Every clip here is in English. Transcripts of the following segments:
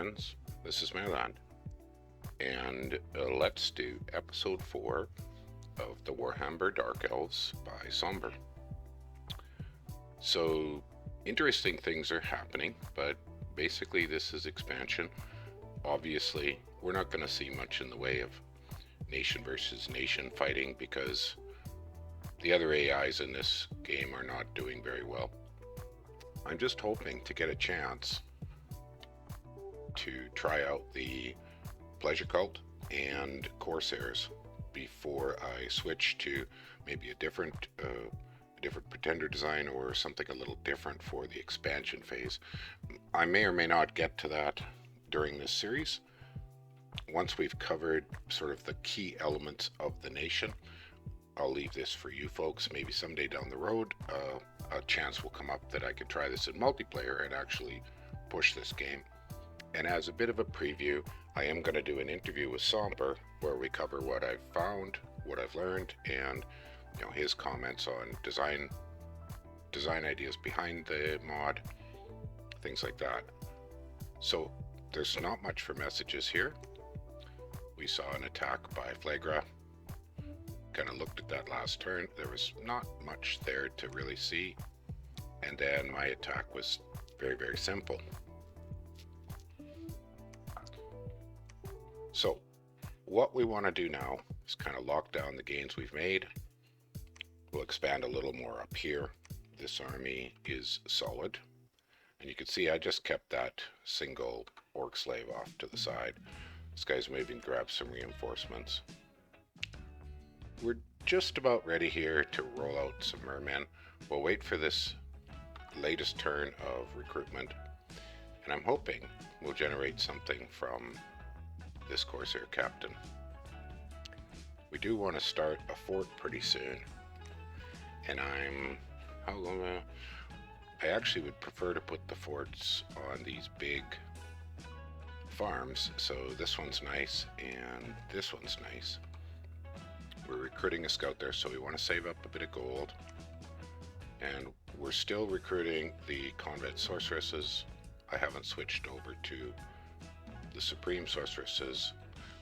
friends, this is Maerlande, and let's do episode 4 of the Warhammer Dark Elves by Sombre. So, interesting things are happening, but basically this is expansion. Obviously, we're not going to see much in the way of nation versus nation fighting because the other AIs in this game are not doing very well. I'm just hoping to get a chance to try out the pleasure cult and corsairs before I switch to maybe a different pretender design or something a little different for the expansion phase. I may or may not get to that during this series. Once we've covered sort of the key elements of the nation, I'll leave this for you folks. Maybe someday down the road a chance will come up that I could try this in multiplayer and actually push this game. And as a bit of a preview, I am going to do an interview with Sombre where we cover what I've found, what I've learned, and his comments on design ideas behind the mod, things like that. So there's not much for messages here. We saw an attack by Flagra. Kind of looked at that last turn. There was not much there to really see. And then my attack was very, very simple. So what we want to do now is kind of lock down the gains we've made. We'll expand a little more up here. This army is solid. And you can see I just kept that single orc slave off to the side. This guy's moving to grab some reinforcements. We're just about ready here to roll out some mermen. We'll wait for this latest turn of recruitment. And I'm hoping we'll generate something from this corsair captain. We do want to start a fort pretty soon. And I actually would prefer to put the forts on these big farms. So this one's nice and this one's nice. We're recruiting a scout there, so we want to save up a bit of gold. And we're still recruiting the convent sorceresses. I haven't switched over to the supreme sorceresses.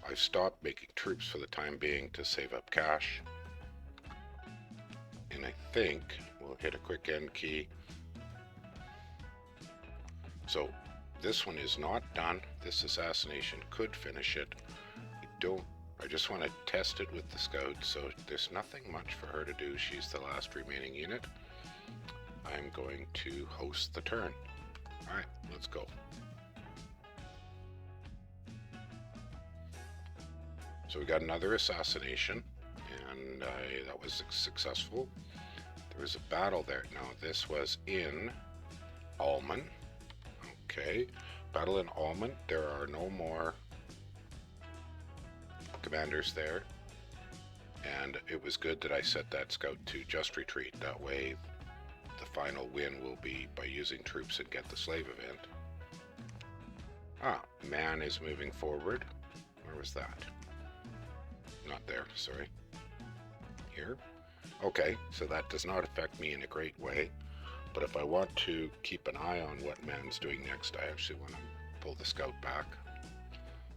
I've stopped making troops for the time being to save up cash. And I think we'll hit a quick end key. So this one is not done. This assassination could finish it. I just want to test it with the scout, so there's nothing much for her to do. She's the last remaining unit. I'm going to host the turn. Alright, let's go. So we got another assassination, and that was successful. There was a battle there. Now this was in Alman. Okay, battle in Alman. There are no more commanders there, and it was good that I set that scout to just retreat. That way the final win will be by using troops and get the slave event. Man is moving forward. Where was that? Not there, sorry. Here. Okay, so that does not affect me in a great way, but if I want to keep an eye on what man's doing next, I actually want to pull the scout back.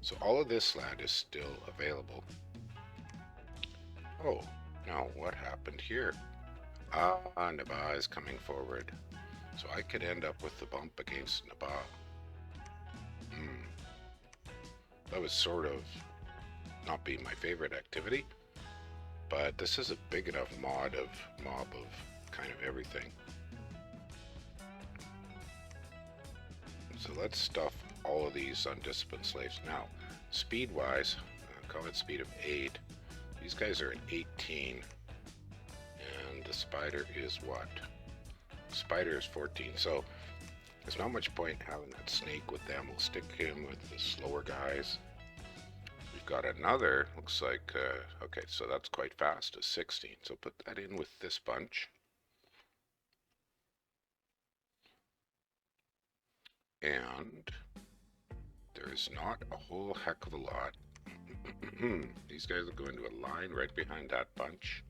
So all of this land is still available. Oh, now what happened here? Naba is coming forward. So I could end up with the bump against Naba. That was sort of not being my favorite activity, but this is a big enough mob of kind of everything. So let's stuff all of these undisciplined slaves. Now, speed-wise, call it speed of 8. These guys are at 18. And the spider is what? Spider is 14. So there's not much point having that snake with them. We'll stick him with the slower guys. We've got another, looks like, okay, so that's quite fast, a 16. So put that in with this bunch. And there's not a whole heck of a lot. These guys are going to a line right behind that bunch.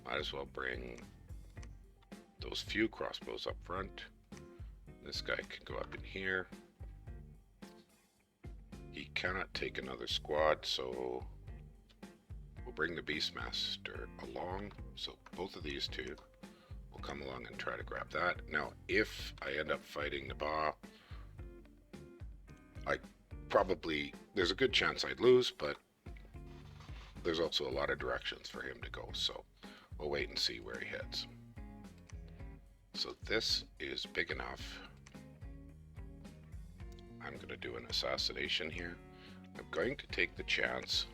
Might as well bring those few crossbows up front. This guy can go up in here. He cannot take another squad, so we'll bring the Beastmaster along. So both of these two will come along and try to grab that. Now, if I end up fighting the Ba, there's a good chance I'd lose, but there's also a lot of directions for him to go, so we'll wait and see where he heads. So this is big enough. I'm going to do an assassination here. I'm going to take the chance.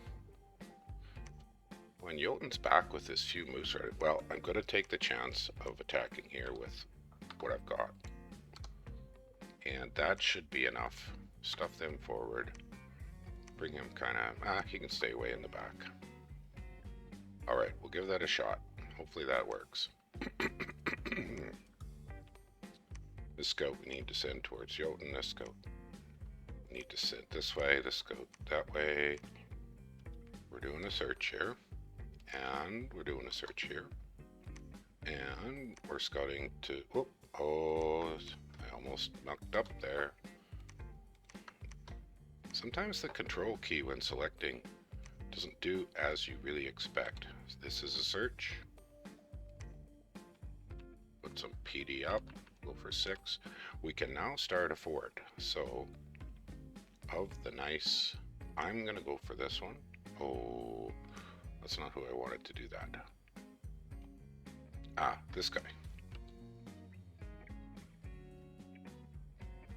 When Jotun's back with his few moves, well, I'm going to take the chance of attacking here with what I've got. And that should be enough. Stuff them forward. Bring him kind of, he can stay away in the back. Alright, we'll give that a shot. Hopefully that works. This scout we need to send towards Jotun. This scout we need to send this way. This scout that way. We're doing a search here. And we're doing a search here. And we're scouting to... Oh, I almost mucked up there. Sometimes the control key when selecting doesn't do as you really expect. This is a search. Put some PD up. Go for 6. We can now start a fort. So, of the nice, I'm going to go for this one. Oh, that's not who I wanted to do that. Ah, this guy.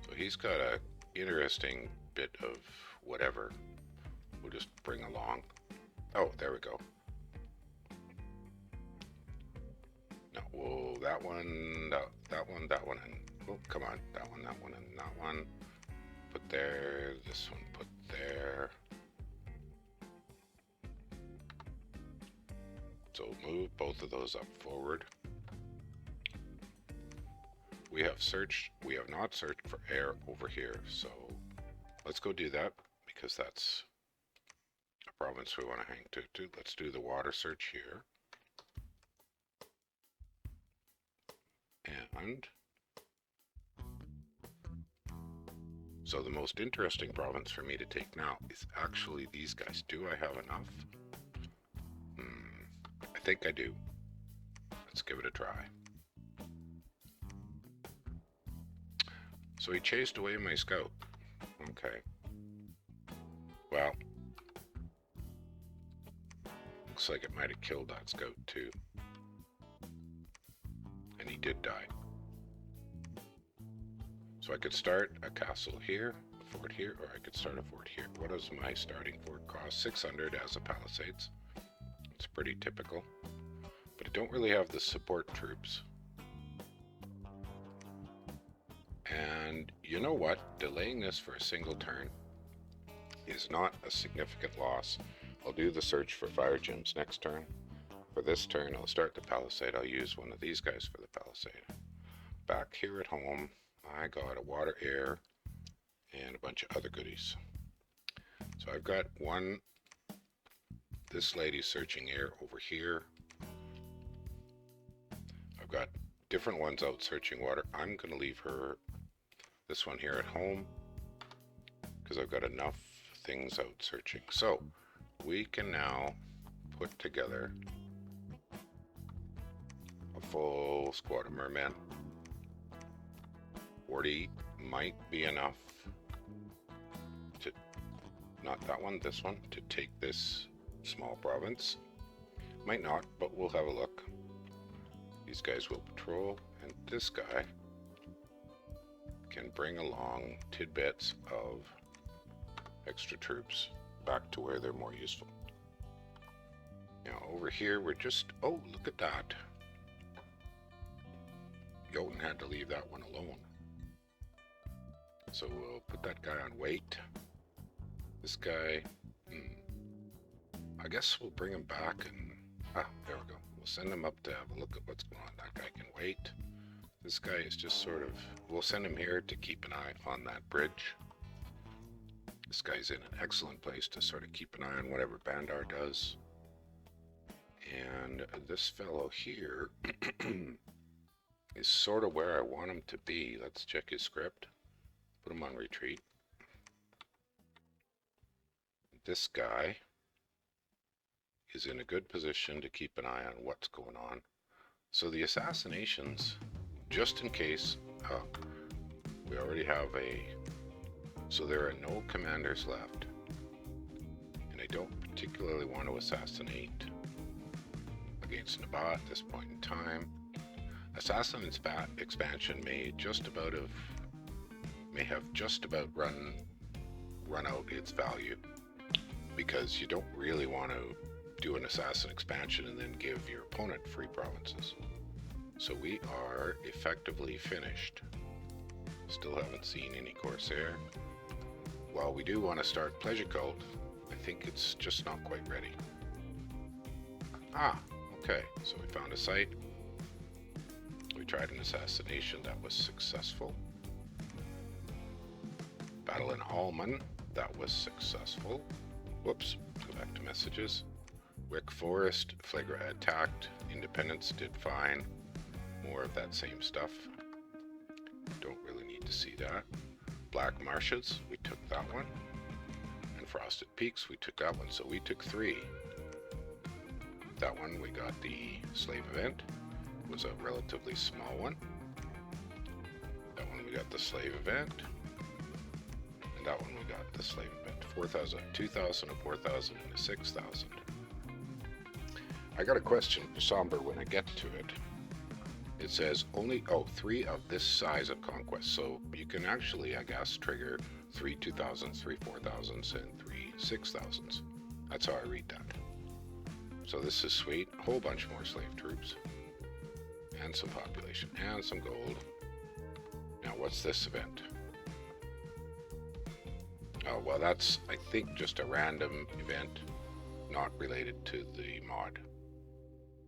So he's got a interesting bit of whatever. We'll just bring along. Oh, there we go. No, whoa, that one, that one, and oh, come on, that one, and that one. Put there, this one, put there. So move both of those up forward. We have not searched for air over here, so let's go do that because that's a province we want to hang to. Let's do the water search here. And so the most interesting province for me to take now is actually these guys. Do I have enough? I think I do. Let's give it a try. So he chased away my scout. Okay. Well, looks like it might have killed that scout too. And he did die. So I could start a castle here, a fort here, or I could start a fort here. What does my starting fort cost? 600 as a palisades. It's pretty typical. But I don't really have the support troops. And you know what? Delaying this for a single turn is not a significant loss. I'll do the search for fire gems next turn. For this turn, I'll start the palisade. I'll use one of these guys for the palisade. Back here at home, I got a water air and a bunch of other goodies. So I've got one. This lady's searching air over here. I've got different ones out searching water. I'm going to leave her this one here at home because I've got enough things out searching. So we can now put together a full squad of mermen. 40 might be enough to, not that one, this one, to take this small province. Might not, but we'll have a look. These guys will patrol, and this guy can bring along tidbits of extra troops back to where they're more useful. Now over here we're just, oh, look at that. Jotun had to leave that one alone. So we'll put that guy on wait. This guy, I guess we'll bring him back and, there we go. We'll send him up to have a look at what's going on. That guy can wait. This guy is just sort of, we'll send him here to keep an eye on that bridge. This guy's in an excellent place to sort of keep an eye on whatever Bandar does. And this fellow here is sort of where I want him to be. Let's check his script. Put him on retreat. this guy is in a good position to keep an eye on what's going on. So the assassinations, just in case, we already have so there are no commanders left. And I don't particularly want to assassinate against Nabaa at this point in time. Assassin expansion may have just about run out its value, because you don't really want to do an assassin expansion and then give your opponent free provinces. So we are effectively finished. Still haven't seen any corsair. While we do want to start pleasure cult, I think it's just not quite ready. Okay, so we found a site. We tried an assassination that was successful. Battle in Alman, that was successful. Whoops, go back to messages. Wick Forest, Flagra attacked. Independence did fine. More of that same stuff. Don't really need to see that. Black Marshes, we took that one. And Frosted Peaks, we took that one. So we took 3. That one we got the slave event. It was a relatively small one. That one we got the slave event. And that one we got the slave event. 4,000, 2,000, a 4,000, and a 6,000. I got a question for Sombre when I get to it. It says only 3 of this size of conquest. So you can actually, I guess, trigger 3 2,000s, 3 4,000s, and 3 6,000s. That's how I read that. So this is sweet. A whole bunch more slave troops. And some population. And some gold. Now what's this event? Oh, well, that's, I think, just a random event, not related to the mod.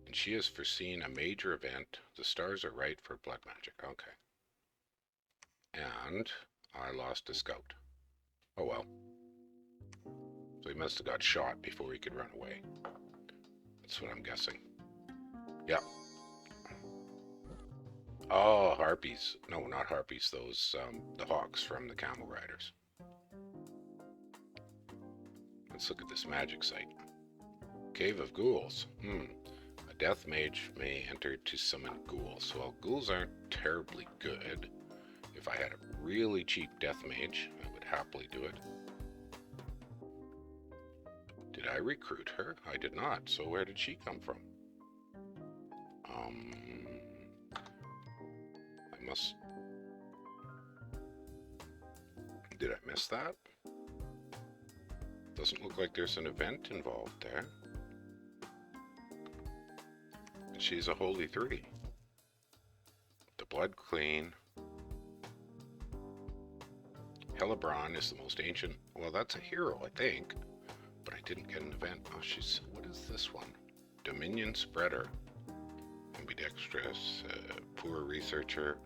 And she has foreseen a major event. The stars are right for blood magic. Okay. And I lost a scout. Oh well. So he must have got shot before he could run away. That's what I'm guessing. Yeah. Oh, harpies. No, not harpies. Those, the hawks from the camel riders. Let's look at this magic site. Cave of Ghouls. A death mage may enter to summon ghouls. Well, ghouls aren't terribly good. If I had a really cheap death mage, I would happily do it. Did I recruit her? I did not. So where did she come from? I must... Did I miss that? Doesn't look like there's an event involved there. And she's a holy 3. The Blood Queen. Hellebrand is the most ancient. Well, that's a hero, I think. But I didn't get an event. Oh, she's... What is this one? Dominion Spreader. Ambidextrous. Poor researcher.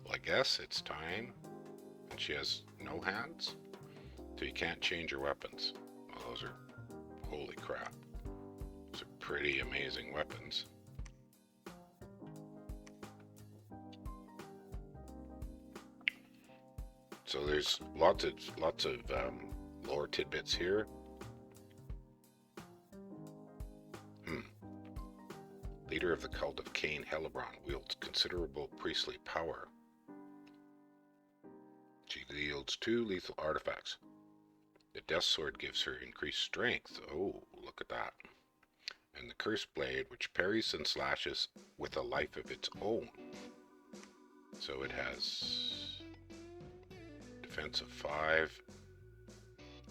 Well, I guess it's time. And she has no hands. So you can't change your weapons. Well, those are... Holy crap. Those are pretty amazing weapons. So there's lots of lore tidbits here. Leader of the cult of Cain, Hellebrand wields considerable priestly power. She wields 2 lethal artifacts. The Death Sword gives her increased strength. Oh, look at that. And the Cursed Blade, which parries and slashes with a life of its own. So it has defense of 5.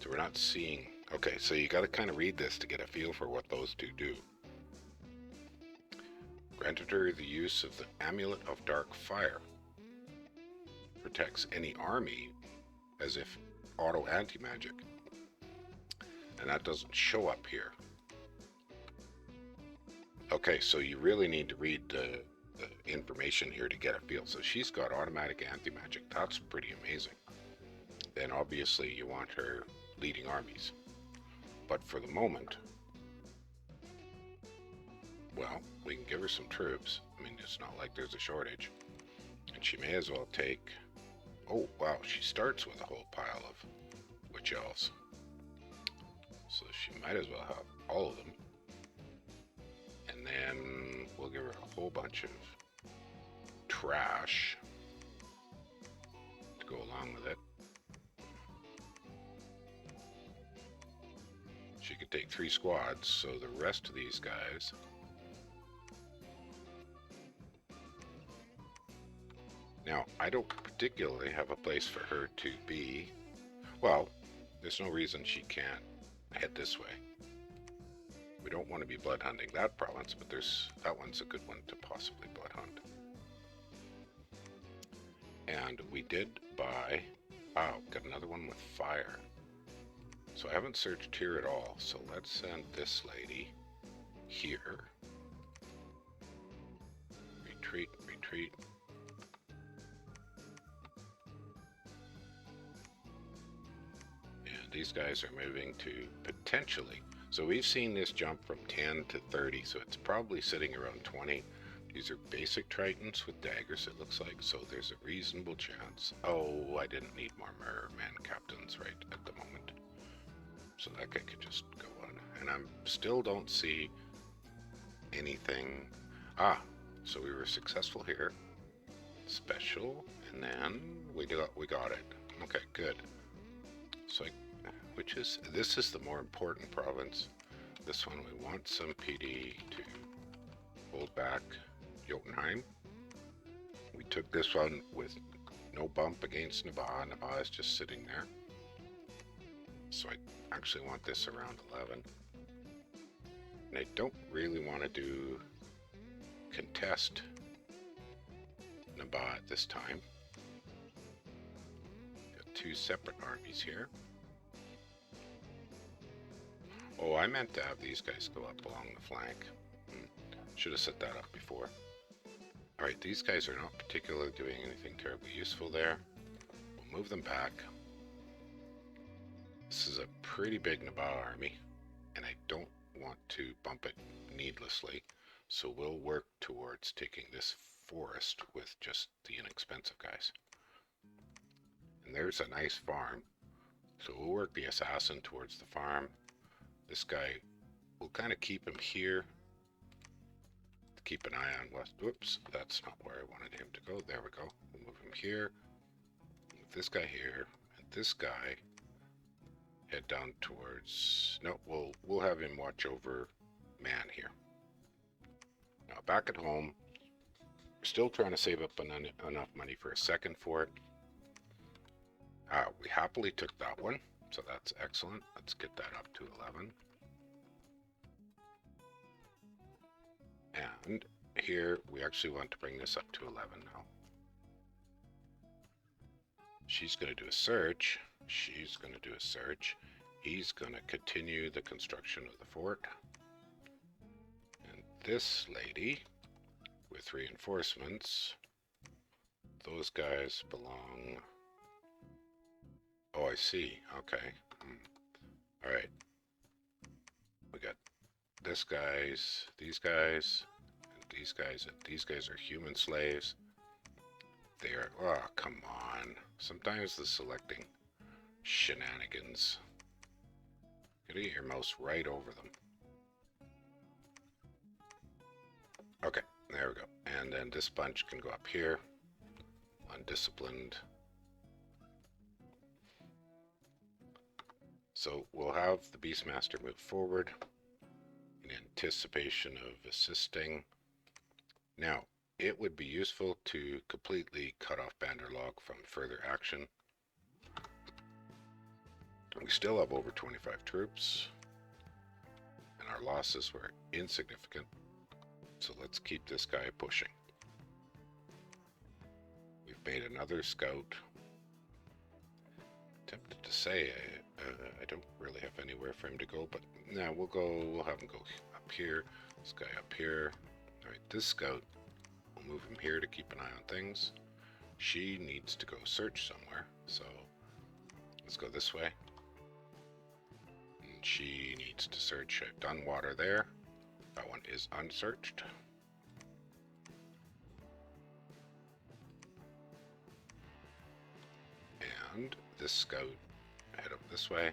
So we're not seeing... Okay, so you got to kind of read this to get a feel for what those 2 do. Granted her the use of the Amulet of Dark Fire. Protects any army as if auto anti-magic. And that doesn't show up here. Okay, so you really need to read the information here to get a feel. So she's got automatic anti-magic. That's pretty amazing. Then obviously you want her leading armies. But for the moment... Well, we can give her some troops. I mean, it's not like there's a shortage. And she may as well take... Oh, wow, she starts with a whole pile of witch elves. So she might as well have all of them. And then we'll give her a whole bunch of trash to go along with it. She could take 3 squads, so the rest of these guys now, I don't particularly have a place for her to be. Well, there's no reason she can't head this way. We don't want to be blood hunting that province, but that one's a good one to possibly blood hunt. And we did buy, got another one with fire. So I haven't searched here at all, so let's send this lady here. Retreat, retreat. And these guys are moving to potentially, so we've seen this jump from 10 to 30, so it's probably sitting around 20. These are basic Tritons with daggers, it looks like, so there's a reasonable chance. Oh, I didn't need more merman captains right at the moment. So that guy could just go on. And I still don't see anything. So we were successful here. Special, and then we got it. Okay, good. So this is the more important province. This one we want some PD to hold back Jotunheim. We took this one with no bump against Nabha. Nabha is just sitting there. So I actually want this around 11. And I don't really want to do contest Nabha at this time. Got 2 separate armies here. Oh, I meant to have these guys go up along the flank. Should have set that up before. Alright, these guys are not particularly doing anything terribly useful there. We'll move them back. This is a pretty big Nabha army, and I don't want to bump it needlessly, so we'll work towards taking this forest with just the inexpensive guys. And there's a nice farm, so we'll work the assassin towards the farm. This guy, we'll kind of keep him here, keep an eye on west. Whoops, that's not where I wanted him to go. There we go. We'll move him here, move this guy here, and this guy head down towards, no, we'll have him watch over man here. Now back at home, we're still trying to save up enough money for a second fort. We happily took that one, so that's excellent. Let's get that up to 11. And here we actually want to bring this up to 11 now. She's going to do a search. She's going to do a search. He's going to continue the construction of the fort. And this lady with reinforcements, those guys belong. Oh, I see. Okay. All right. We got this guys, these guys, and these guys, and these guys are human slaves. They are, oh, come on. Sometimes the selecting shenanigans. Get your mouse right over them. Okay, there we go. And then this bunch can go up here. Undisciplined. So we'll have the Beastmaster move forward in anticipation of assisting. Now, it would be useful to completely cut off Banderlog from further action. We still have over 25 troops, and our losses were insignificant, so let's keep this guy pushing. We've made another scout. Tempted to say I don't really have anywhere for him to go, but no, we'll have him go up here, this guy up here. Alright, this scout, we'll move him here to keep an eye on things. She needs to go search somewhere, so let's go this way. And she needs to search. I've done water there. That one is unsearched. And this scout head up this way.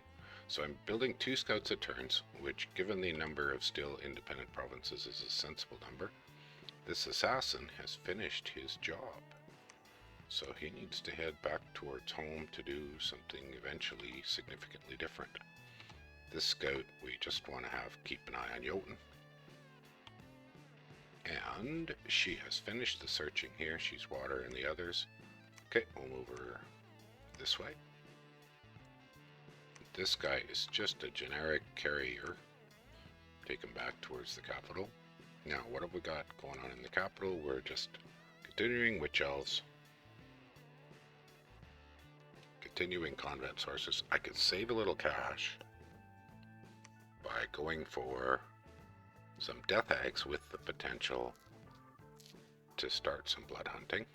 So I'm building 2 scouts at turns, which given the number of still independent provinces is a sensible number. This assassin has finished his job. So he needs to head back towards home to do something eventually significantly different. This scout we just want to have keep an eye on Jotun. And she has finished the searching here. She's water and the others. Okay, we'll move her this way. This guy is just a generic carrier. Take him back towards the capital. Now, what have we got going on in the capital? We're just continuing witch elves. Continuing convent sources. I could save a little cash by going for some death hags with the potential to start some blood hunting.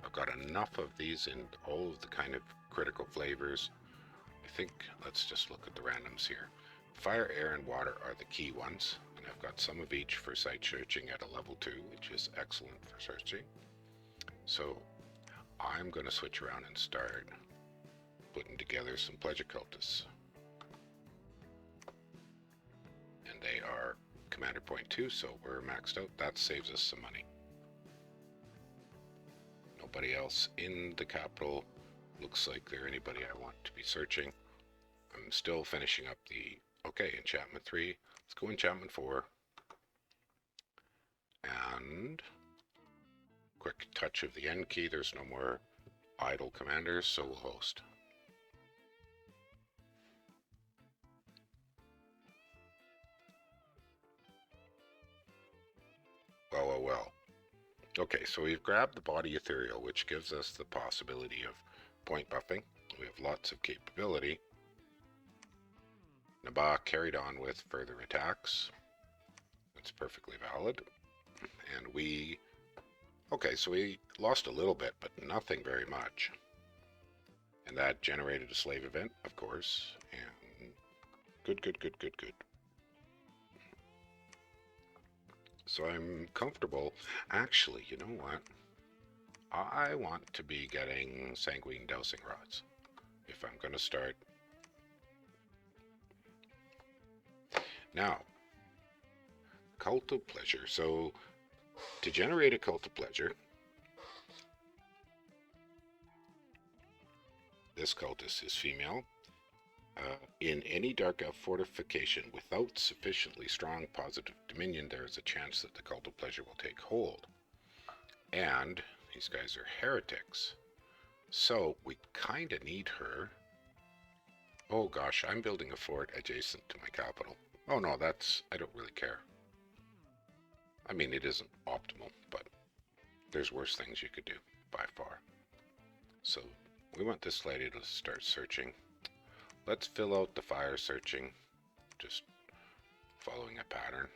I've got enough of these in all of the kind of critical flavors. I think, let's just look at the randoms here. Fire, air, and water are the key ones, and I've got some of each for site searching at a level 2, which is excellent for searching. So I'm going to switch around and start putting together some pleasure cultists. And they are commander point 2, so we're maxed out. That saves us some money. Nobody else in the capital looks like they're anybody I want to be searching. I'm still finishing up the, okay, enchantment 3. Let's go enchantment 4. And quick touch of the end key. There's no more idle commanders, so we'll host. Well. Okay, so we've grabbed the body ethereal, which gives us the possibility of point buffing. We have lots of capability. Nabaa carried on with further attacks. That's perfectly valid. And we... okay, so we lost a little bit, but nothing very much. And that generated a slave event, of course. And good. So I'm comfortable. Actually, you know what? I want to be getting sanguine dowsing rods if I'm going to start. Now, cult of pleasure. So to generate a cult of pleasure, this cultist is female. In any dark elf fortification without sufficiently strong positive dominion, there is a chance that the cult of pleasure will take hold. And these guys are heretics. So we kind of need her. Oh gosh, I'm building a fort adjacent to my capital. Oh no, I don't really care. I mean, it isn't optimal, but there's worse things you could do, by far. So we want this lady to start searching. Let's fill out the fire searching, just following a pattern.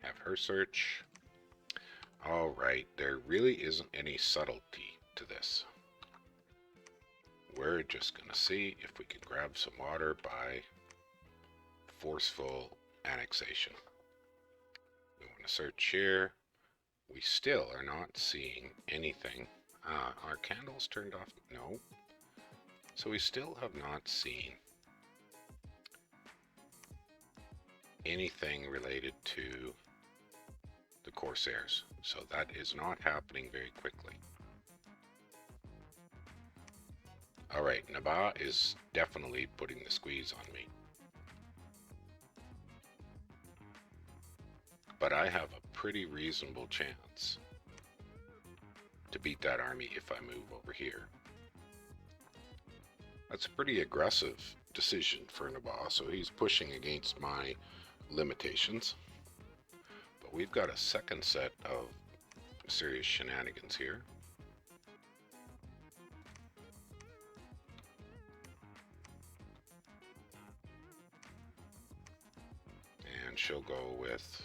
Have her search. Alright, there really isn't any subtlety to this. We're just going to see if we can grab some water by forceful annexation. We want to search here. We still are not seeing anything. Are candles turned off? No. So we still have not seen anything related to the corsairs. So that is not happening very quickly. Alright, Nabaa is definitely putting the squeeze on me. But I have a pretty reasonable chance to beat that army if I move over here. That's a pretty aggressive decision for Nabaa, so he's pushing against my limitations. But we've got a second set of serious shenanigans here. And she'll go with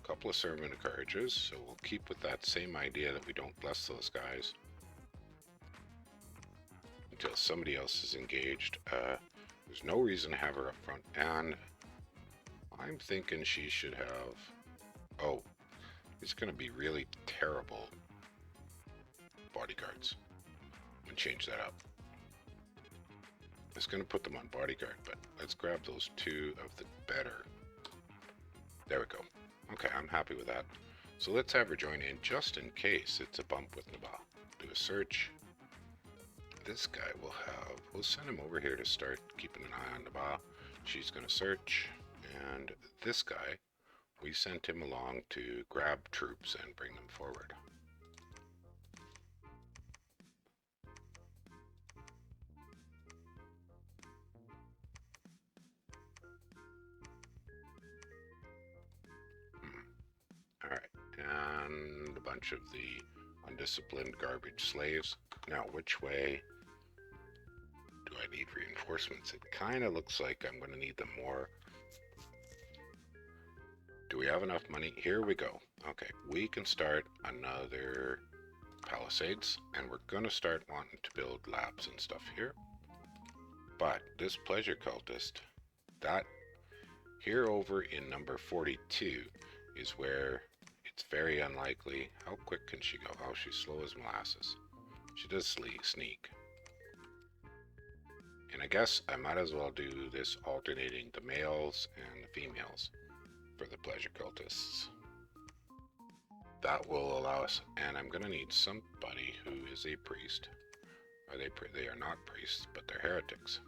a couple of sermon encourages, so we'll keep with that same idea that we don't bless those guys until somebody else is engaged. There's no reason to have her up front, and I'm thinking she should have... oh, it's going to be really terrible bodyguards. change that up. I was going to put them on bodyguard, but let's grab those 2 of the better. There we go. Okay, I'm happy with that. So let's have her join in just in case it's a bump with Naba. Do a search. This guy we'll send him over here to start keeping an eye on Naba. She's going to search. And this guy, we sent him along to grab troops and bring them forward. Alright, and a bunch of the undisciplined garbage slaves. Now, which way do I need reinforcements? It kind of looks like I'm going to need them more. Do we have enough money? Here we go. Okay, we can start another palisades, and we're going to start wanting to build labs and stuff here. But this pleasure cultist, that here over in number 42 is where it's very unlikely. How quick can she go? Oh, she's slow as molasses. She does sneak. And I guess I might as well do this alternating the males and the females for the pleasure cultists. That will allow us, and I'm going to need somebody who is a priest. They are not priests, but they're heretics.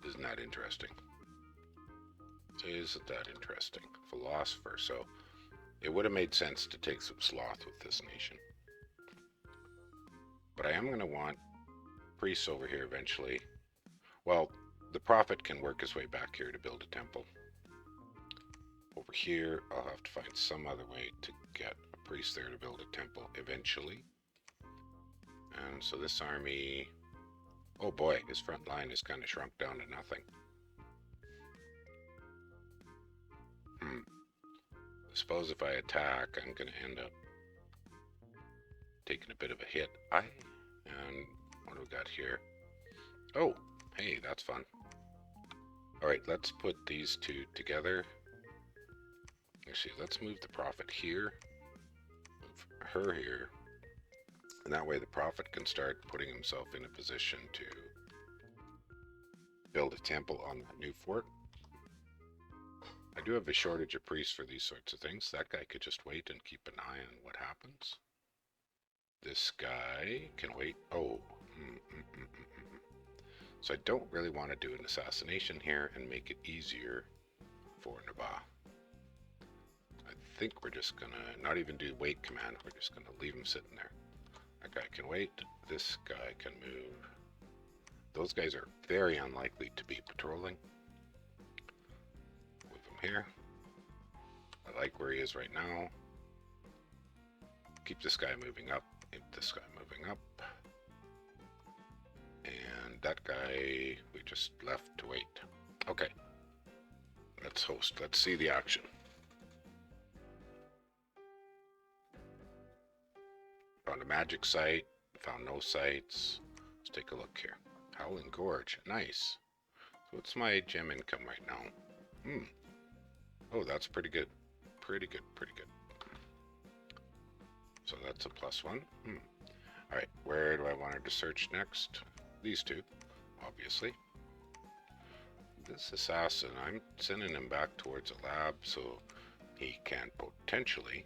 Isn't that interesting? Isn't that interesting? Philosopher. So it would have made sense to take some sloth with this nation. But I am going to want priests over here eventually. Well, the prophet can work his way back here to build a temple. Over here, I'll have to find some other way to get a priest there to build a temple eventually. And so this army... Oh boy, his front line is kind of shrunk down to nothing. I suppose if I attack, I'm going to end up taking a bit of a hit. And what do we got here? Oh, hey, that's fun. Alright, let's put these 2 together. Actually, let's move the prophet here. Move her here. And that way the prophet can start putting himself in a position to build a temple on that new fort. I do have a shortage of priests for these sorts of things. That guy could just wait and keep an eye on what happens. This guy can wait. Oh. So I don't really want to do an assassination here and make it easier for Naba. I think we're just going to not even do wait command. We're just going to leave him sitting there. That guy can wait. This guy can move. Those guys are very unlikely to be patrolling. Move him here. I like where he is right now. Keep this guy moving up. Keep this guy moving up. And that guy we just left to wait. Okay. Let's host. Let's see the action. Found a magic site. Found no sites. Let's take a look here. Howling Gorge. Nice. So what's my gem income right now? Oh, that's pretty good. Pretty good. So that's a +1. Alright, where do I want her to search next? These 2, obviously. This assassin, I'm sending him back towards a lab so he can potentially...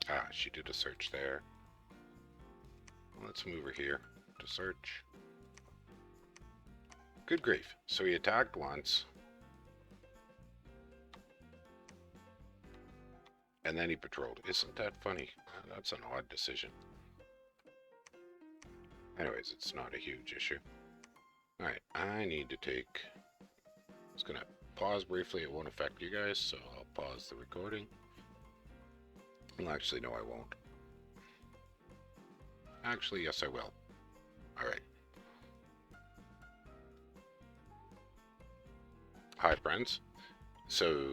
Ah, she did a search there. Let's move her here to search. Good grief. So he attacked once. And then he patrolled. Isn't that funny? That's an odd decision. Anyways, it's not a huge issue. Alright, I need to take... I'm just going to pause briefly. It won't affect you guys, so I'll pause the recording. Well, actually, no, I won't. Actually, yes, I will. Alright. Hi, friends. So,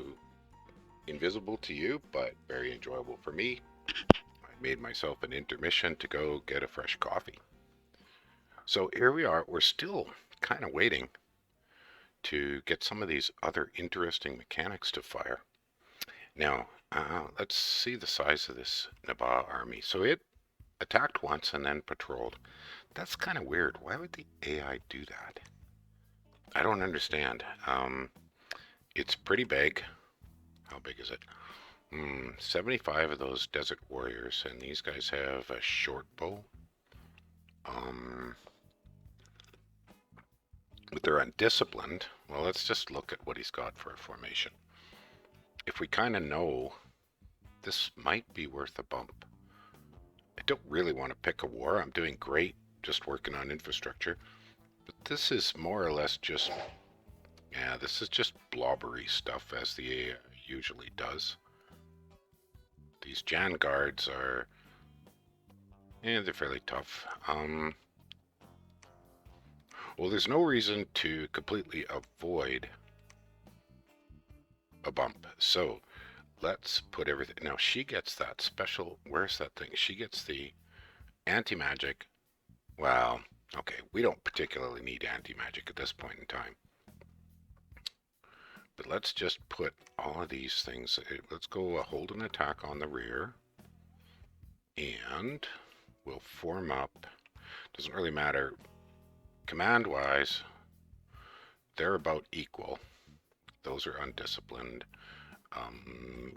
invisible to you, but very enjoyable for me. I made myself an intermission to go get a fresh coffee. So here we are. We're still kind of waiting to get some of these other interesting mechanics to fire. Now, let's see the size of this Naba army. So it attacked once and then patrolled. That's kind of weird. Why would the AI do that? I don't understand. It's pretty big. How big is it? 75 of those desert warriors, and these guys have a short bow. But they're undisciplined. Well, let's just look at what he's got for a formation. If we kind of know, this might be worth a bump. I don't really want to pick a war. I'm doing great just working on infrastructure. But this is more or less just, yeah, this is just blobbery stuff as the AI usually does. These Jan guards are, they're fairly tough. Well, there's no reason to completely avoid a bump. So let's put everything. Now she gets that special. Where's that thing? She gets the anti-magic. Well, okay, we don't particularly need anti-magic at this point in time. But let's just put all of these things. Let's go hold an attack on the rear. And we'll form up. Doesn't really matter. Command-wise, they're about equal. Those are undisciplined.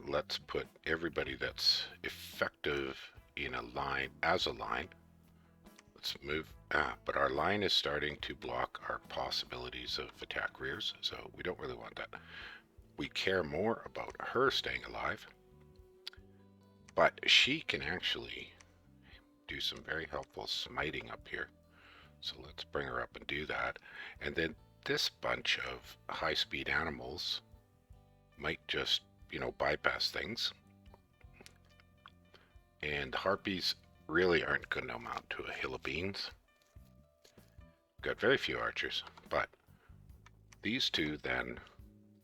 Let's put everybody that's effective in a line as a line. Let's move. But our line is starting to block our possibilities of attack rears, so we don't really want that. We care more about her staying alive, but she can actually do some very helpful smiting up here. So let's bring her up and do that. And then this bunch of high-speed animals might just, bypass things. And the harpies really aren't going to amount to a hill of beans. We've got very few archers, but these two then,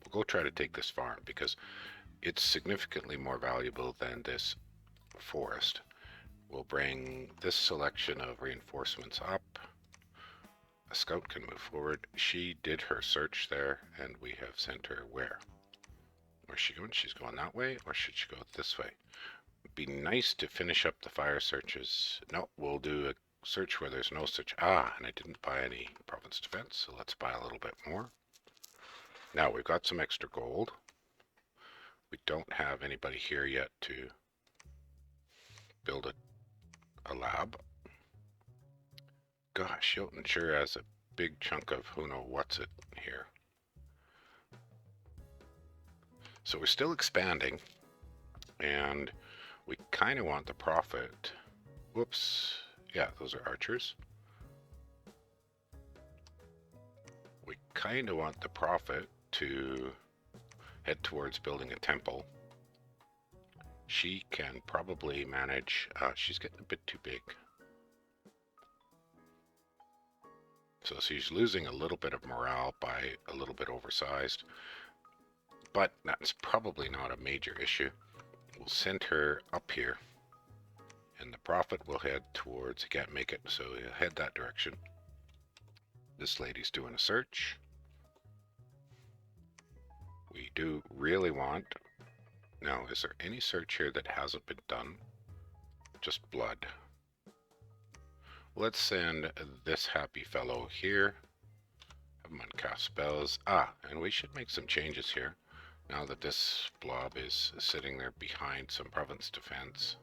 we'll go try to take this farm because it's significantly more valuable than this forest. We'll bring this selection of reinforcements up. A scout can move forward. She did her search there, and we have sent her where? Where's she going? She's going that way, or should she go this way? It'd be nice to finish up the fire searches. No, we'll do a search where there's no search. And I didn't buy any province defense, so let's buy a little bit more. Now we've got some extra gold. We don't have anybody here yet to build a lab. Gosh, Hilton sure has a big chunk of who knows what's it here. So we're still expanding, and we kind of want the profit. Whoops. Yeah, those are archers. We kind of want the profit to head towards building a temple. She can probably manage. She's getting a bit too big. So she's losing a little bit of morale by a little bit oversized. But that's probably not a major issue. We'll send her up here. And the profit will head towards, he can't make it, so he'll head that direction. This lady's doing a search. We do really want... Now, is there any search here that hasn't been done? Just blood. Let's send this happy fellow here. Have him uncast spells. And we should make some changes here. Now that this blob is sitting there behind some province defense.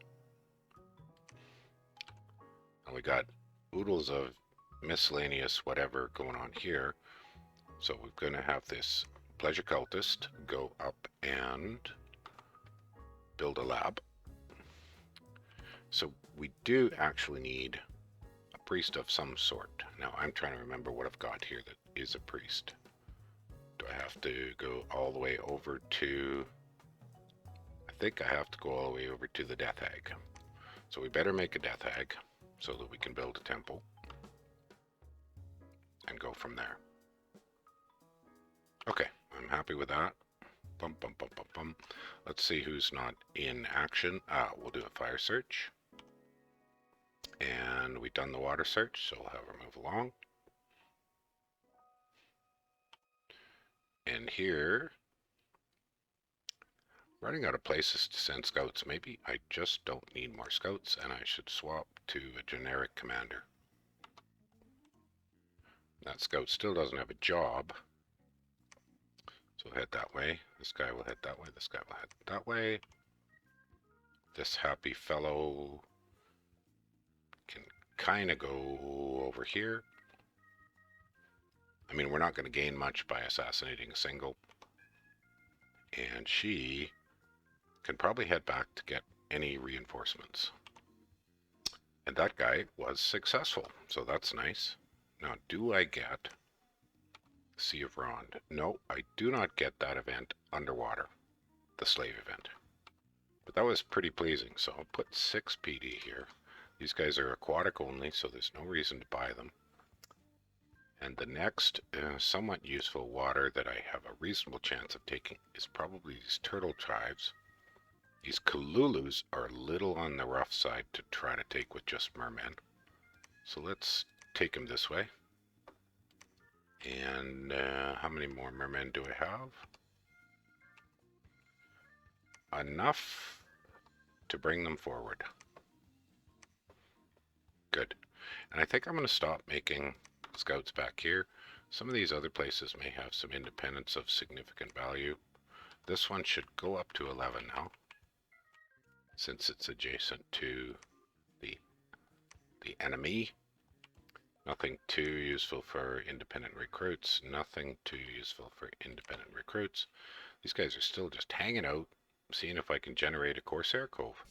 And we got oodles of miscellaneous whatever going on here. So we're going to have this pleasure cultist go up and build a lab. So we do actually need a priest of some sort. Now I'm trying to remember what I've got here that is a priest. Do I have to go all the way over to... I think I have to go all the way over to the Death Hag. So we better make a Death Hag so that we can build a temple and go from there. Okay, I'm happy with that. Bum, bum, bum, bum, bum. Let's see who's not in action. We'll do a fire search. And we've done the water search, so we'll have her move along. And here, Running out of places to send scouts. Maybe I just don't need more scouts and I should swap to a generic commander. That scout still doesn't have a job. So head that way. This guy will head that way. This guy will head that way. This happy fellow can kind of go over here. I mean, we're not going to gain much by assassinating a single. And she can probably head back to get any reinforcements. And that guy was successful, so that's nice. Now, do I get Sea of Rond? No, I do not get that event underwater, the slave event. But that was pretty pleasing, so I'll put 6 PD here. These guys are aquatic only, so there's no reason to buy them. And the next somewhat useful water that I have a reasonable chance of taking is probably these turtle tribes. These Kalulus are a little on the rough side to try to take with just mermen. So let's take them this way. And how many more mermen do I have? Enough to bring them forward. Good. And I think I'm going to stop making scouts back here. Some of these other places may have some independence of significant value. This one should go up to 11 now, since it's adjacent to the enemy. Nothing too useful for independent recruits. Nothing too useful for independent recruits. These guys are still just hanging out, seeing if I can generate a corsair cove.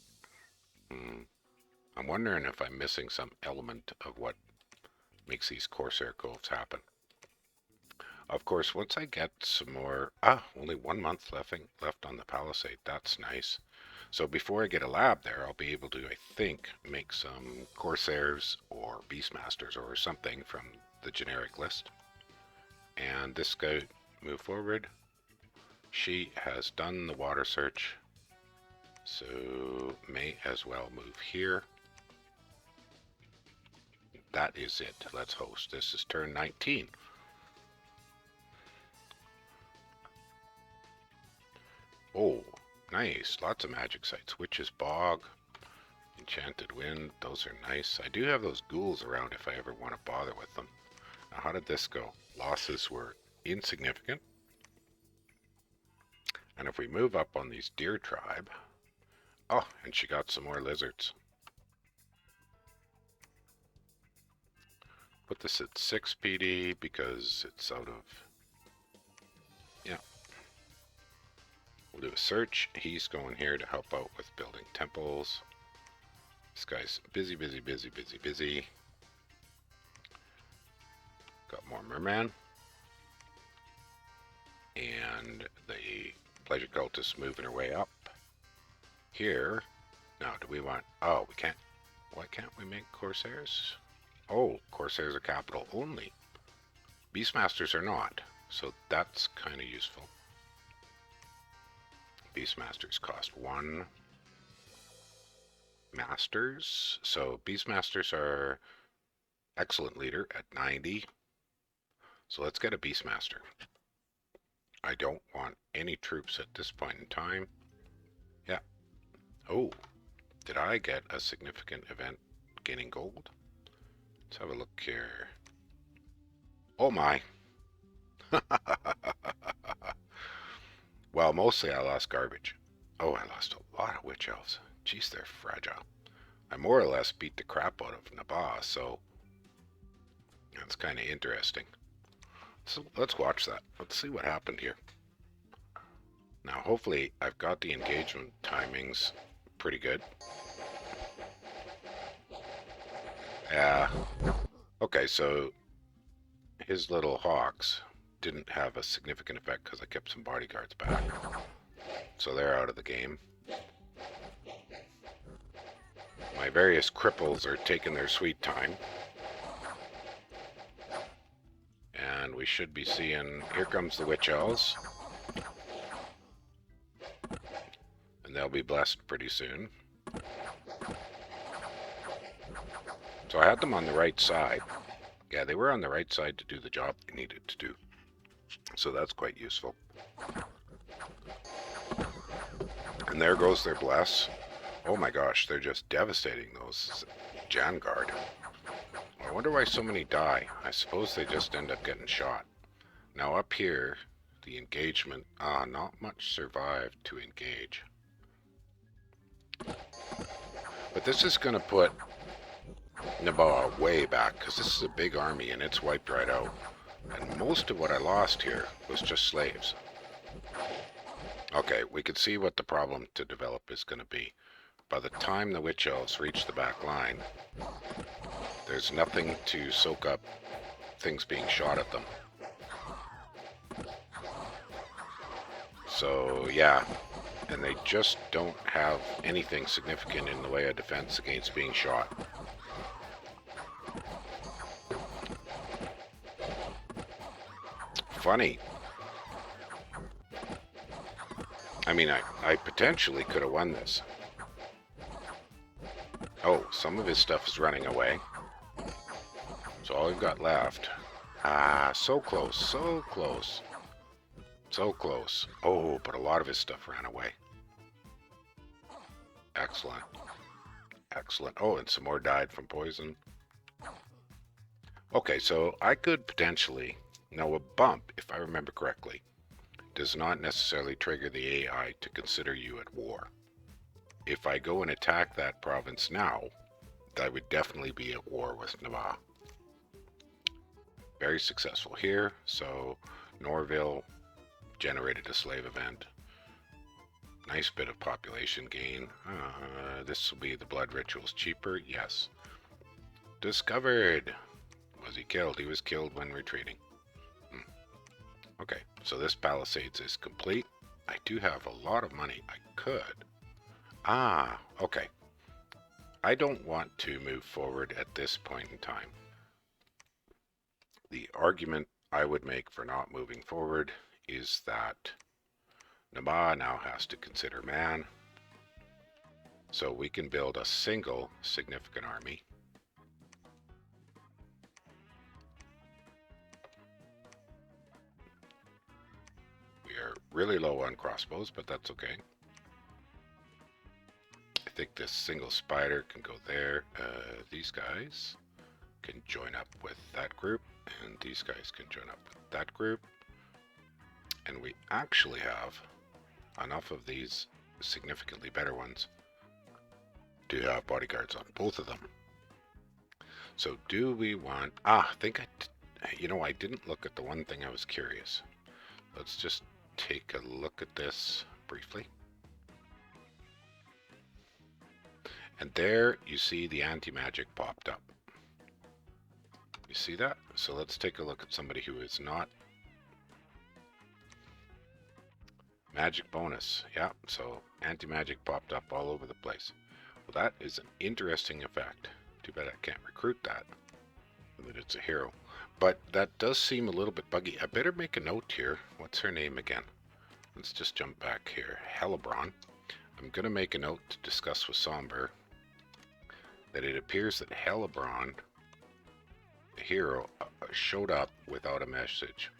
I'm wondering if I'm missing some element of what makes these corsair coves happen. Of course, once I get some more... only 1 month left on the palisade. That's nice. So before I get a lab there, I'll be able to, I think, make some corsairs or beastmasters or something from the generic list. And this guy, move forward. She has done the water search, so may as well move here. That is it. Let's host. This is turn 19. Oh, nice. Lots of magic sites. Witch's Bog, Enchanted Wind. Those are nice. I do have those ghouls around if I ever want to bother with them. Now, how did this go? Losses were insignificant. And if we move up on these deer tribe... Oh, and she got some more lizards. Put this at 6 PD because it's out of... Yeah. We'll do a search. He's going here to help out with building temples. This guy's busy, busy, busy, busy, busy. Got more merman. And the pleasure cultist moving her way up. Here. Now, do we want... Oh, we can't... Why can't we make corsairs? Oh, corsairs are capital only. Beastmasters are not. So that's kind of useful. Beastmasters cost 1 masters. So Beastmasters are excellent leader at 90. So let's get a Beastmaster. I don't want any troops at this point in time. Yeah. Oh, did I get a significant event gaining gold? Let's have a look here. Oh my. Well, mostly I lost garbage. Oh, I lost a lot of witch elves. Jeez, they're fragile. I more or less beat the crap out of Nabah, so that's kind of interesting. So let's watch that. Let's see what happened here. Now, hopefully, I've got the engagement timings pretty good. Okay, so his little hawks didn't have a significant effect because I kept some bodyguards back. So they're out of the game. My various cripples are taking their sweet time. And we should be seeing... Here comes the witch elves. And they'll be blessed pretty soon. So I had them on the right side. Yeah, they were on the right side to do the job they needed to do. So that's quite useful. And there goes their bless. Oh my gosh, they're just devastating, those Jangard. I wonder why so many die. I suppose they just end up getting shot. Now up here, the engagement, not much survived to engage. But this is going to put Naboa way back, because this is a big army and it's wiped right out. And most of what I lost here was just slaves. Okay, we can see what the problem to develop is going to be. By the time the Witch Elves reach the back line, there's nothing to soak up things being shot at them. So yeah, and they just don't have anything significant in the way of defense against being shot. Funny. I mean, I potentially could have won this. Oh, some of his stuff is running away. So all we've got left. So close, so close. So close. Oh, but a lot of his stuff ran away. Excellent. Excellent. Oh, and some more died from poison. Okay, so I could potentially... Now, a bump, if I remember correctly, does not necessarily trigger the AI to consider you at war. If I go and attack that province now, I would definitely be at war with Navarre. Very successful here, so Norville generated a slave event. Nice bit of population gain. This will be the blood rituals cheaper, yes. Discovered. Was he killed? He was killed when retreating. Okay, so this Palisades is complete. I do have a lot of money. I could. Okay. I don't want to move forward at this point in time. The argument I would make for not moving forward is that Nama now has to consider man. So we can build a single significant army. We are really low on crossbows, but that's okay. I think this single spider can go there. These guys can join up with that group, and these guys can join up with that group. And we actually have enough of these significantly better ones to have bodyguards on both of them. So do we want... I think I didn't look at the one thing I was curious. Let's just take a look at this briefly. And there you see the anti-magic popped up. You see that? So let's take a look at somebody who is not... Magic bonus. Yeah, so anti-magic popped up all over the place. Well, that is an interesting effect. Too bad I can't recruit that. That it's a hero. But that does seem a little bit buggy. I better make a note here. What's her name again? Let's just jump back here. Hellebrand. I'm going to make a note to discuss with Sombre that it appears that Hellebrand, the hero, showed up without a message.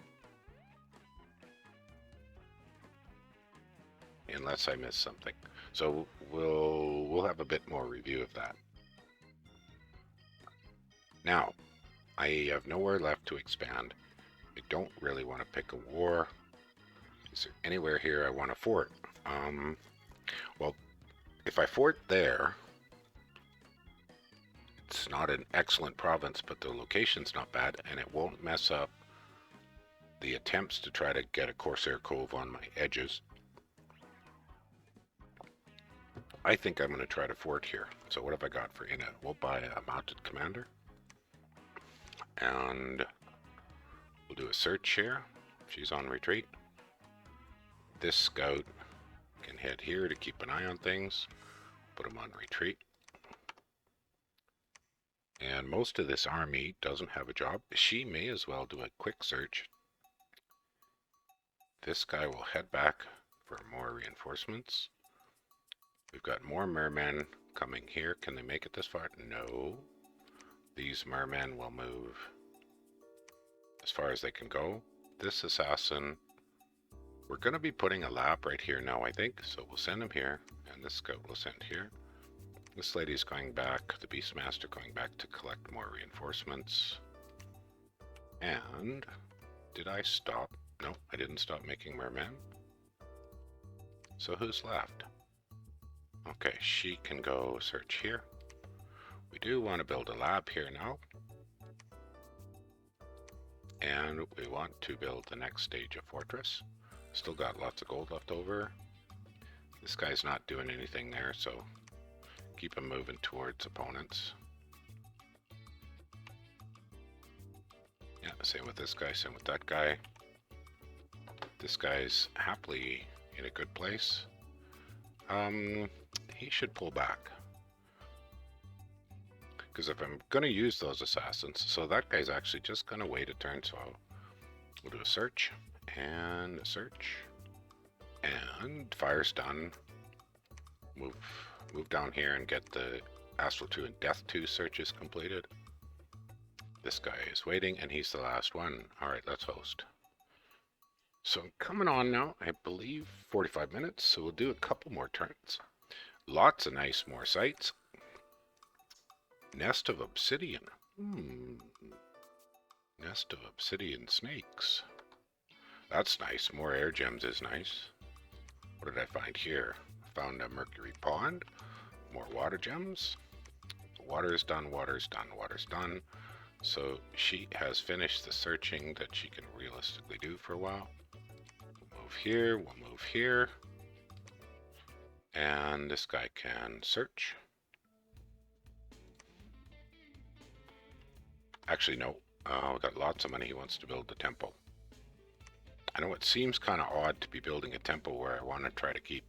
Unless I missed something. So we'll have a bit more review of that. Now, I have nowhere left to expand. I don't really want to pick a war. Is there anywhere here I want to fort? Well, if I fort there, it's not an excellent province, but the location's not bad, and it won't mess up the attempts to try to get a corsair cove on my edges. I think I'm going to try to fort here. So what have I got for Ina? We'll buy a mounted commander. And we'll do a search here. She's on retreat. This scout can head here to keep an eye on things. Put him on retreat. And most of this army doesn't have a job. She may as well do a quick search. This guy will head back for more reinforcements. We've got more mermen coming here. Can they make it this far? No. These mermen will move as far as they can go. This assassin We're going to be putting a lab right here now, I think. So we'll send him here, and this scout will send here. This lady's going back, the Beastmaster going back to collect more reinforcements. And did I stop? No, I didn't stop making mermen. So who's left? Okay, she can go search here. We do want to build a lab here now. And we want to build the next stage of fortress. Still got lots of gold left over. This guy's not doing anything there, so keep him moving towards opponents. Yeah, same with this guy, same with that guy. This guy's happily in a good place. He should pull back. Because if I'm going to use those assassins, so that guy's actually just going to wait a turn, so we'll do a search, and a search, and fire's done. Move down here and get the Astral 2 and Death 2 searches completed. This guy is waiting, and he's the last one. Alright, let's host. So I'm coming on now, I believe 45 minutes, so we'll do a couple more turns. Lots of nice more sites. Nest of obsidian. Nest of obsidian snakes. That's nice. More air gems is nice. What did I find here? Found a mercury pond. More water gems. Water is done, water is done, water is done. So she has finished the searching that she can realistically do for a while. We'll move here, we'll move here. And this guy can search. Actually, no. We've got lots of money. He wants to build the temple. I know it seems kind of odd to be building a temple where I want to try to keep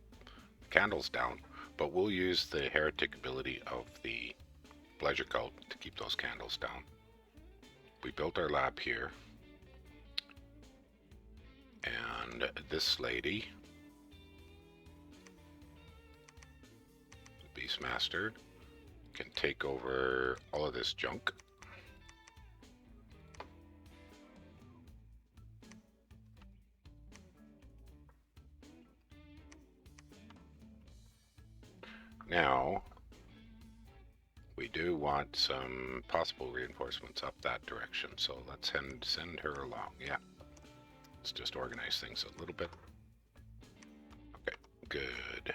candles down, but we'll use the heretic ability of the pleasure cult to keep those candles down. We built our lab here. And this lady, the Beastmaster, can take over all of this junk. Now, we do want some possible reinforcements up that direction, so let's send her along. Yeah, let's just organize things a little bit. Okay, good.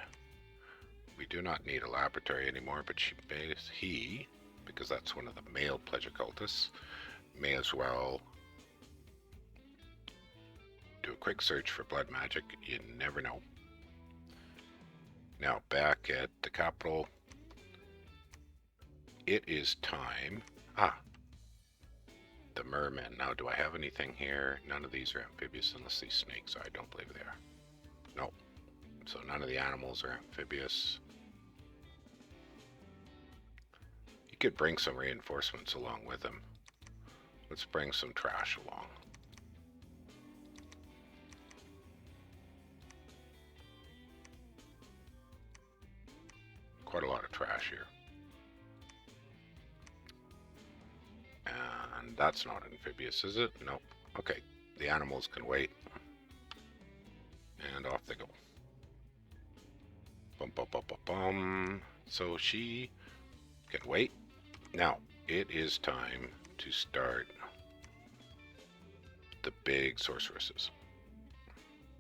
We do not need a laboratory anymore, but he, because that's one of the male pleasure cultists, may as well do a quick search for blood magic. You never know. Now, back at the capital, it is time. The mermen. Now, do I have anything here? None of these are amphibious unless these snakes are. I don't believe they are. No. So none of the animals are amphibious. You could bring some reinforcements along with them. Let's bring some trash along. Quite a lot of trash here. And that's not amphibious, is it? Nope. Okay, the animals can wait. And off they go. Bum, bum, bum, bum, bum. So she can wait. Now, it is time to start the big sorceresses.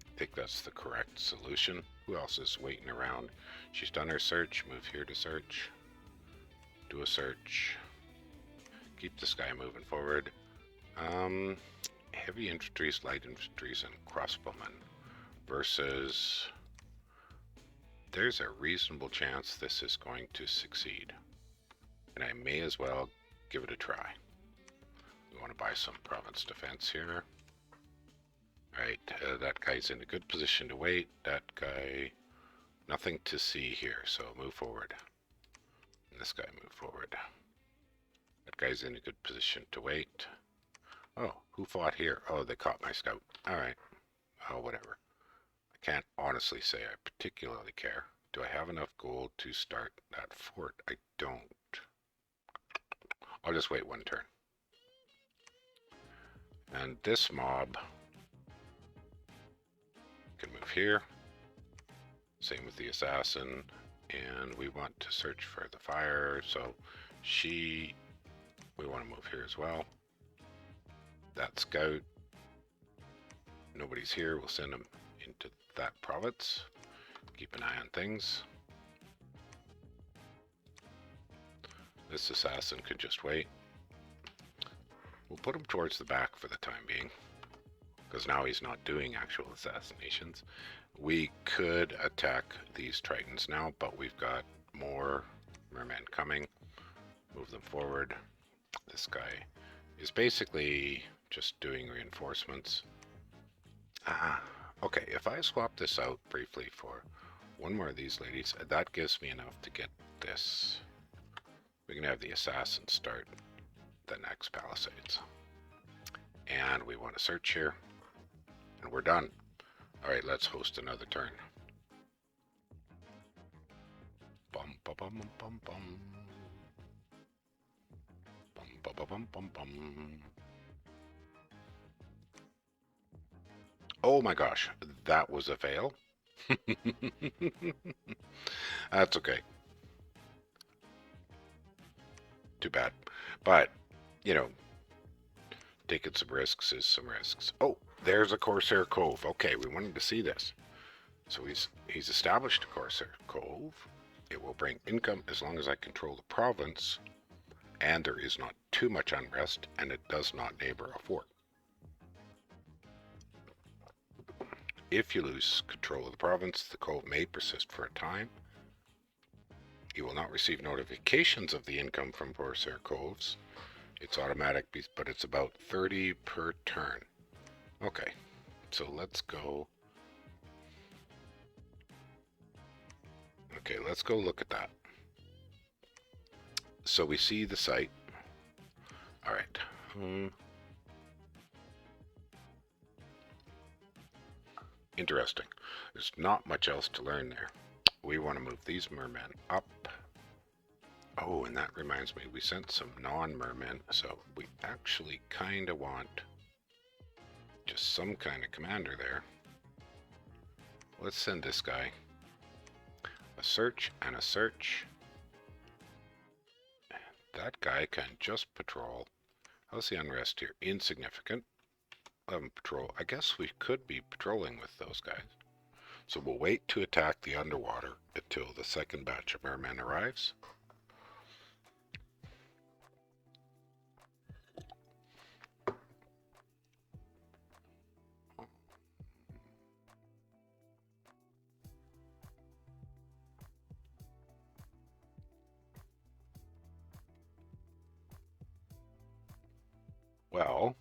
I think that's the correct solution. Who else is waiting around? She's done her search. Move here to search. Do a search. Keep this guy moving forward. Heavy infantries, light infantries, and crossbowmen versus... There's a reasonable chance this is going to succeed. And I may as well give it a try. We want to buy some province defense here. Right, that guy's in a good position to wait. That guy, nothing to see here, so move forward. And this guy move forward. That guy's in a good position to wait. Oh, who fought here? Oh, they caught my scout. Alright. Oh, whatever. I can't honestly say I particularly care. Do I have enough gold to start that fort? I don't. I'll just wait one turn. And this mob move here. Same with the assassin. And we want to search for the fire, so we want to move here as well. That scout, nobody's here, we'll send him into that province. Keep an eye on things. This assassin could just wait. We'll put him towards the back for the time being, because now he's not doing actual assassinations. We could attack these Tritons now, but we've got more mermen coming. Move them forward. This guy is basically just doing reinforcements. Okay, if I swap this out briefly for one more of these ladies, that gives me enough to get this. We can have the assassin start the next palisades. And we want to search here. And we're done. Alright, let's host another turn. Bum bum bum bum bum. Bum bum bum bum bum. Oh my gosh, that was a fail. That's okay. Too bad. But, you know, taking some risks is some risks. Oh, there's a corsair cove. Okay, we wanted to see this. So he's established a corsair cove. It will bring income as long as I control the province, and there is not too much unrest, and it does not neighbor a fort. If you lose control of the province, the cove may persist for a time. You will not receive notifications of the income from corsair coves. It's automatic, but it's about 30 per turn. Okay, so let's go. Okay, let's go look at that. So we see the site. All right. Interesting. There's not much else to learn there. We want to move these mermen up. Oh, and that reminds me, we sent some non-mermen, so we actually kind of want just some kind of commander there. Let's send this guy. A search and a search. That guy can just patrol. How's the unrest here? Insignificant. 11 patrol. I guess we could be patrolling with those guys. So we'll wait to attack the underwater until the second batch of mermen arrives. Well,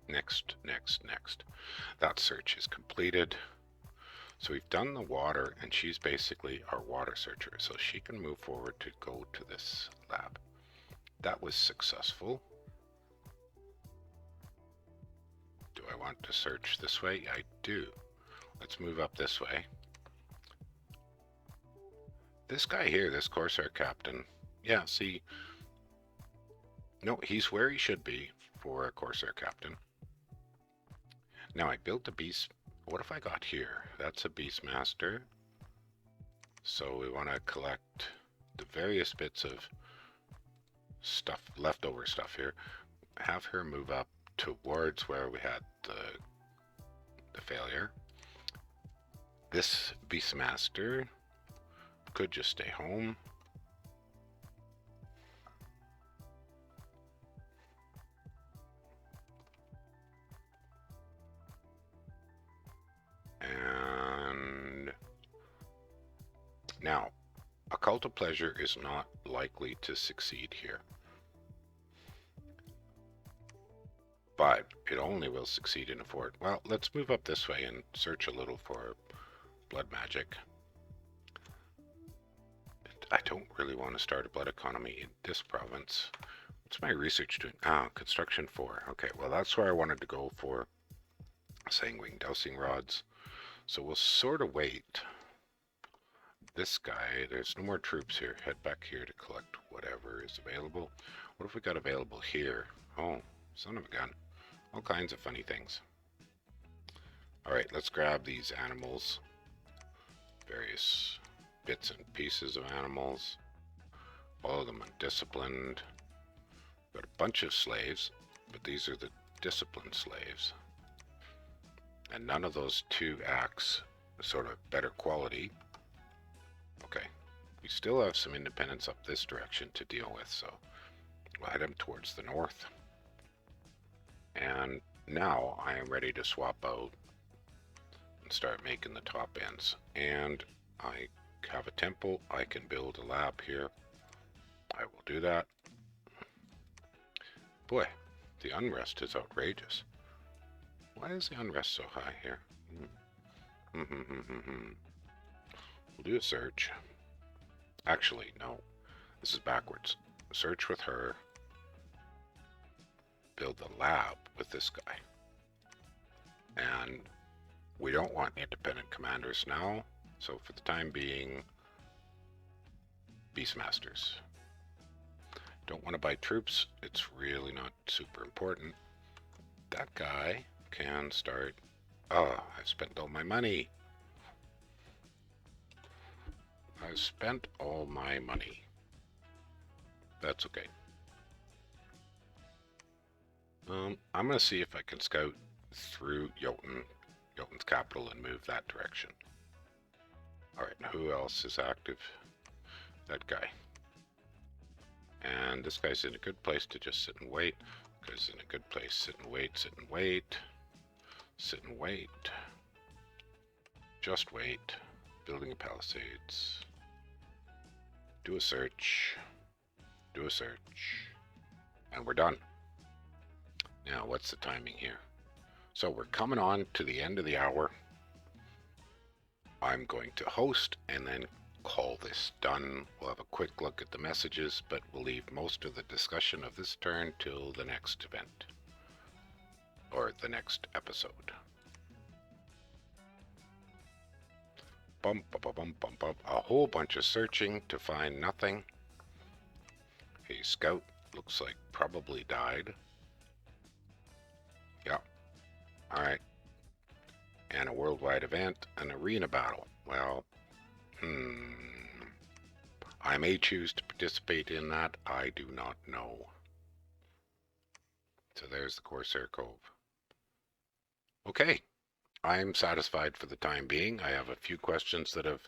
next. That search is completed. So we've done the water, and she's basically our water searcher, so she can move forward to go to this lab. That was successful. Do I want to search this way? I do. Let's move up this way. This guy here, this corsair captain, yeah, see, no, he's where he should be for a corsair captain. Now I built a beast. What if I got here? That's a beastmaster. So we want to collect the various bits of stuff, leftover stuff here. Have her move up towards where we had the failure. This beastmaster could just stay home. And now, a cult of pleasure is not likely to succeed here. But it only will succeed in a fort. Well, let's move up this way and search a little for blood magic. I don't really want to start a blood economy in this province. What's my research doing? Ah, construction 4. Okay, well that's where I wanted to go for sanguine dowsing rods. So we'll sort of wait. This guy, there's no more troops here. Head back here to collect whatever is available. What have we got available here? Oh, son of a gun. All kinds of funny things. Alright, let's grab these animals. Various bits and pieces of animals. All of them undisciplined. Got a bunch of slaves, but these are the disciplined slaves. And none of those 2 acts sort of better quality. Okay, we still have some independence up this direction to deal with, so we'll head them towards the north. And now I am ready to swap out and start making the top ends. And I have a temple. I can build a lab here. I will do that. Boy, the unrest is outrageous. Why is the unrest so high here? We'll do a search. Actually, no. This is backwards. Search with her. Build the lab with this guy. And we don't want independent commanders now. So for the time being, Beastmasters. Don't want to buy troops. It's really not super important. That guy can start. Oh, I've spent all my money. I've spent all my money. That's okay. I'm going to see if I can scout through Jotun's capital and move that direction. Alright, who else is active? That guy. And this guy's in a good place to just sit and wait. Because in a good place, sit and wait, sit and wait. Sit and wait. Just wait. Building a palisades. Do a search. Do a search. And we're done. Now, what's the timing here? So we're coming on to the end of the hour. I'm going to host and then call this done. We'll have a quick look at the messages, but we'll leave most of the discussion of this turn till the next event. Or the next episode. Bump, bump, bump, bump, bump. A whole bunch of searching to find nothing. A scout looks like probably died. Yeah. Alright. And a worldwide event, an arena battle. Well, I may choose to participate in that. I do not know. So there's the Corsair Cove. Okay. I'm satisfied for the time being. I have a few questions that have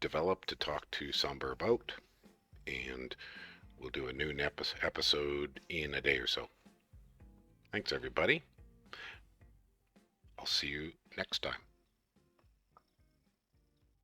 developed to talk to Sombre about. And we'll do a new episode in a day or so. Thanks, everybody. I'll see you next time.